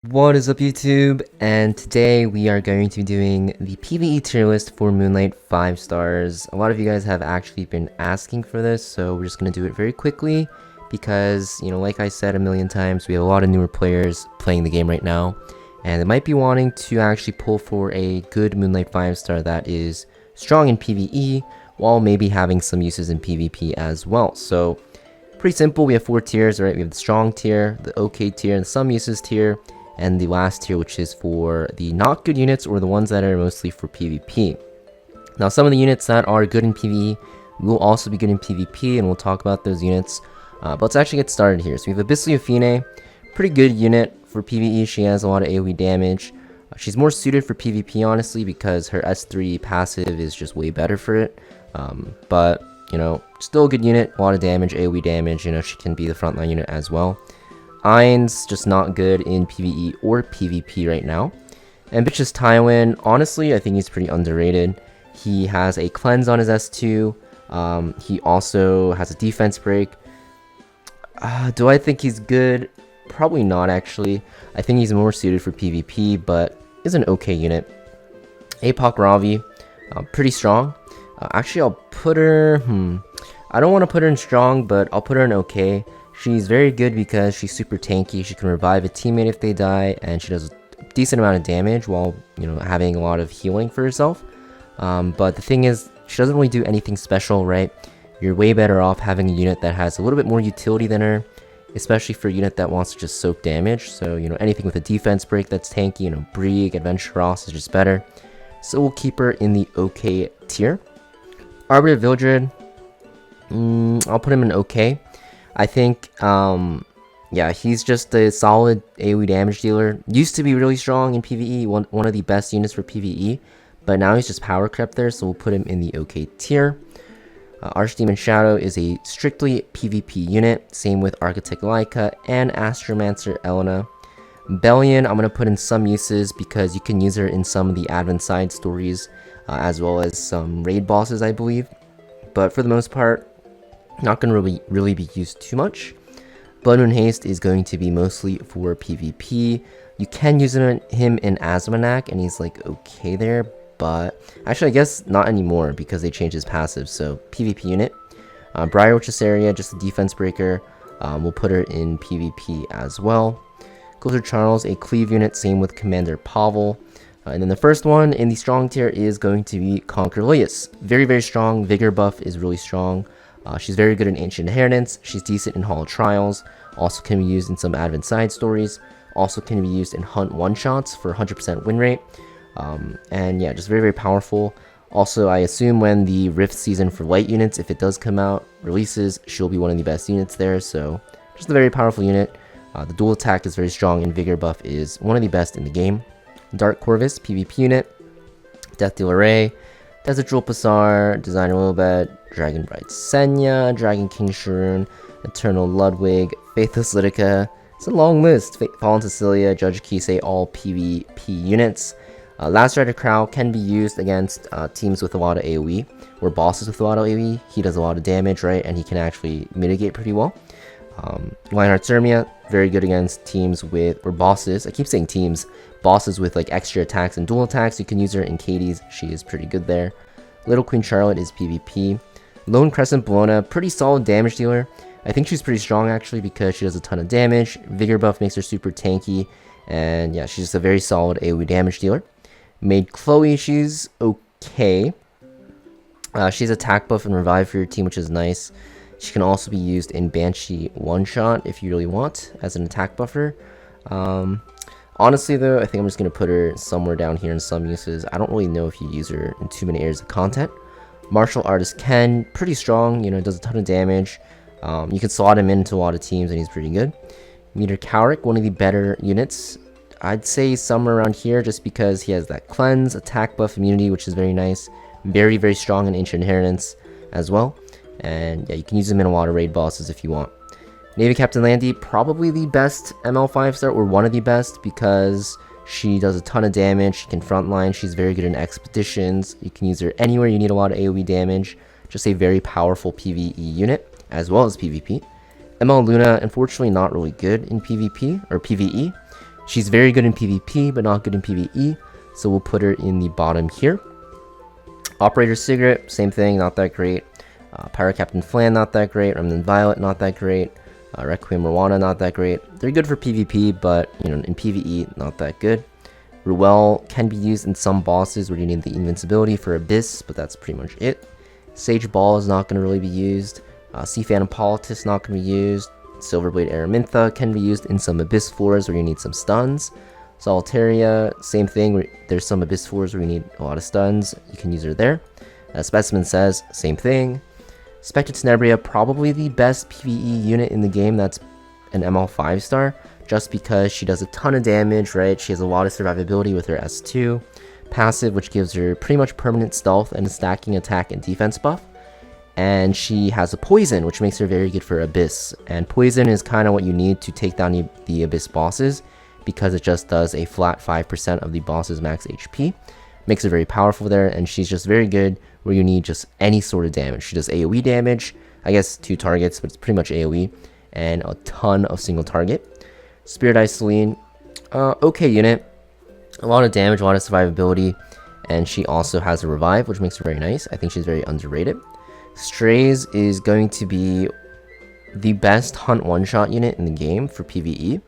What is up YouTube? And today we are going to be doing the PvE tier list for Moonlight 5 stars. A lot of you guys have actually been asking for this, so we're just going to do it very quickly because, like I said a million times, we have a lot of newer players playing the game right now, and they might be wanting to actually pull for a good Moonlight 5 star that is strong in PvE while maybe having some uses in PvP as well. So pretty simple. We have 4 tiers, right? We have the strong tier, the okay tier, and the some uses tier, and the last tier, which is for the not good units or the ones that are mostly for PvP. Now, some of the units that are good in PvE will also be good in PvP, and we'll talk about those units. But let's actually get started here. So we have Abyssal Athene, pretty good unit for PvE. She has a lot of AoE damage. She's more suited for PvP, honestly, because her S3 passive is just way better for it. But, still a good unit, a lot of damage, AoE damage. She can be the frontline unit as well. Ain's just not good in PvE or PvP right now. Ambitious Tywin, honestly, I think he's pretty underrated. He has a cleanse on his S2. He also has a defense break. Do I think he's good? Probably not, actually. I think he's more suited for PvP, but is an okay unit. Apoc Ravi, pretty strong. Actually, I'll put her... I don't want to put her in strong, but I'll put her in okay. She's very good because she's super tanky. She can revive a teammate if they die, and she does a decent amount of damage while, having a lot of healing for herself. But the thing is, she doesn't really do anything special, right? You're way better off having a unit that has a little bit more utility than her, especially for a unit that wants to just soak damage. So, anything with a defense break that's tanky, Brieg, Adventuros is just better. So we'll keep her in the okay tier. Arbiter Vildred, I'll put him in okay. I think, yeah, he's just a solid AoE damage dealer. Used to be really strong in PvE, one of the best units for PvE, but now he's just power crept there, so we'll put him in the okay tier. Archdemon Shadow is a strictly PvP unit, same with Architect Laika and Astromancer Elena. Bellion, I'm going to put in some uses because you can use her in some of the Advent side stories, as well as some raid bosses, I believe. But for the most part, not going to really be used too much. Blood Moon Haste is going to be mostly for PvP. You can use him in Azmonak, and he's like okay there, but actually I guess not anymore because they changed his passive. So PvP unit. Briar Cesaria, just a defense breaker. We'll put her in PvP as well. Closer Charles, a cleave unit, same with Commander Pavel. And then the first one in the strong tier is going to be Conquer Lilius. Very, very strong. Vigor buff is really strong. She's very good in Ancient Inheritance. She's decent in Hall of Trials. Also can be used in some Advent side stories. Also can be used in Hunt one-shots for 100% win rate. And yeah, just very, very powerful. Also, I assume when the Rift season for light units, if it does come out, releases, she'll be one of the best units there. So just a very powerful unit. The dual attack is very strong, and Vigor buff is one of the best in the game. Dark Corvus, PvP unit. Death Dealer Ray. Desert Jewel Passar, Designer Lilibet, Dragon Bride Senya, Dragon King Sharoon, Eternal Ludwig, Faithless Lidica. It's a long list. Fallen Cecilia, Judge Kisei, all PvP units. Last Rider Crow can be used against teams with a lot of AoE, or bosses with a lot of AoE. He does a lot of damage, right, and he can actually mitigate pretty well. Lionheart Zermia, very good against teams with, or bosses, I keep saying teams, bosses with like extra attacks and dual attacks. You can use her in Katie's, she is pretty good there. Little Queen Charlotte is PvP. Lone Crescent Bologna, pretty solid damage dealer. I think she's pretty strong actually because she does a ton of damage. Vigor buff makes her super tanky, and yeah, she's just a very solid AoE damage dealer. Maid Chloe, she's okay. She's attack buff and revive for your team, which is nice. She can also be used in Banshee one-shot if you really want, as an attack buffer. Honestly though, I think I'm just going to put her somewhere down here in some uses. I don't really know if you use her in too many areas of content. Martial Artist Ken, pretty strong, does a ton of damage. You can slot him into a lot of teams and he's pretty good. Meter Cowrick, one of the better units. I'd say somewhere around here just because he has that cleanse, attack buff, immunity, which is very nice. Very, very strong in Ancient Inheritance as well. And yeah, you can use him in a lot of raid bosses if you want. Navy Captain Landy, probably the best ML 5-star, or one of the best, because she does a ton of damage. She can frontline. She's very good in expeditions. You can use her anywhere you need a lot of AoE damage. Just a very powerful PvE unit, as well as PvP. ML Luna, unfortunately not really good in PvP, or PvE. She's very good in PvP, but not good in PvE, so we'll put her in the bottom here. Operator Cigarette, same thing, not that great. Pirate Captain Flan, not that great. Remnant Violet, not that great. Requiem Rwana, not that great. They're good for PvP, but in PvE, not that good. Ruel can be used in some bosses where you need the invincibility for Abyss, but that's pretty much it. Sage Ball is not going to really be used. Sea Phantom Politis not going to be used. Silverblade Aramintha can be used in some Abyss floors where you need some stuns. Solitaria, same thing. There's some Abyss floors where you need a lot of stuns. You can use her there. Specimen Says, same thing. Spectre Tenebria, probably the best PvE unit in the game that's an ML 5-star, just because she does a ton of damage, right? She has a lot of survivability with her S2 passive, which gives her pretty much permanent stealth and a stacking attack and defense buff. And she has a poison, which makes her very good for Abyss. And poison is kind of what you need to take down the Abyss bosses, because it just does a flat 5% of the boss's max HP. Makes her very powerful there, and she's just very good where you need just any sort of damage. She does AoE damage, I guess 2 targets, but it's pretty much AoE, and a ton of single target. Spirit Eye Celine, okay unit, a lot of damage, a lot of survivability, and she also has a revive, which makes her very nice. I think she's very underrated. Strays is going to be the best hunt one-shot unit in the game for PvE,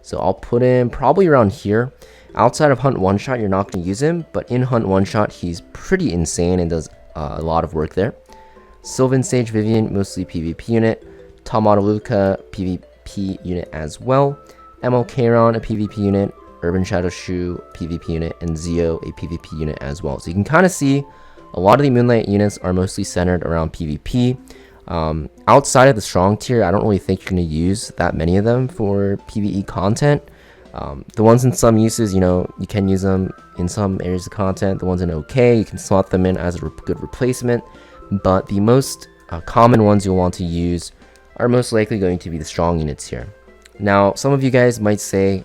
so I'll put him probably around here. Outside of hunt one-shot, you're not going to use him, but in hunt one-shot, he's pretty insane and does a lot of work there. Sylvan Sage Vivian, mostly PvP unit. Tamadaluka, PvP unit as well. ML Kairon, a PvP unit. Urban Shadow Shoe, PvP unit. And Zio, a PvP unit as well. So you can kind of see a lot of the Moonlight units are mostly centered around PvP. Outside of the strong tier, I don't really think you're going to use that many of them for PvE content. The ones in some uses, you can use them in some areas of content. The ones in OK, you can slot them in as a good replacement. But the most common ones you'll want to use are most likely going to be the strong units here. Now, some of you guys might say,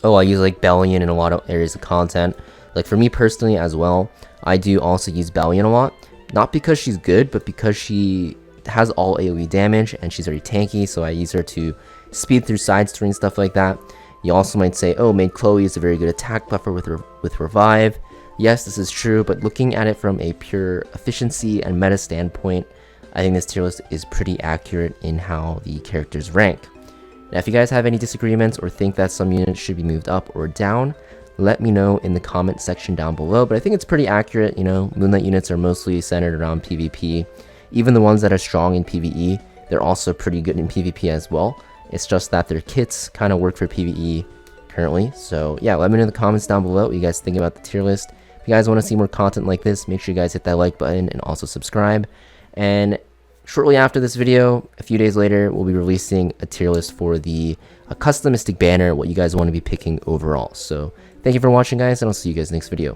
oh, I use like Bellion in a lot of areas of content. Like for me personally as well, I do also use Bellion a lot. Not because she's good, but because she has all AoE damage and she's very tanky, so I use her to speed through side story and stuff like that. You also might say, oh, Maid Chloe is a very good attack buffer with Revive. Yes, this is true, but looking at it from a pure efficiency and meta standpoint, I think this tier list is pretty accurate in how the characters rank. Now, if you guys have any disagreements or think that some units should be moved up or down, let me know in the comment section down below. But I think it's pretty accurate. Moonlight units are mostly centered around PvP. Even the ones that are strong in PvE, they're also pretty good in PvP as well. It's just that their kits kind of work for PvE currently. So yeah, let me know in the comments down below what you guys think about the tier list. If you guys want to see more content like this, make sure you guys hit that like button and also subscribe. And shortly after this video, a few days later, we'll be releasing a tier list for the custom Mystic banner, what you guys want to be picking overall. So thank you for watching, guys, and I'll see you guys next video.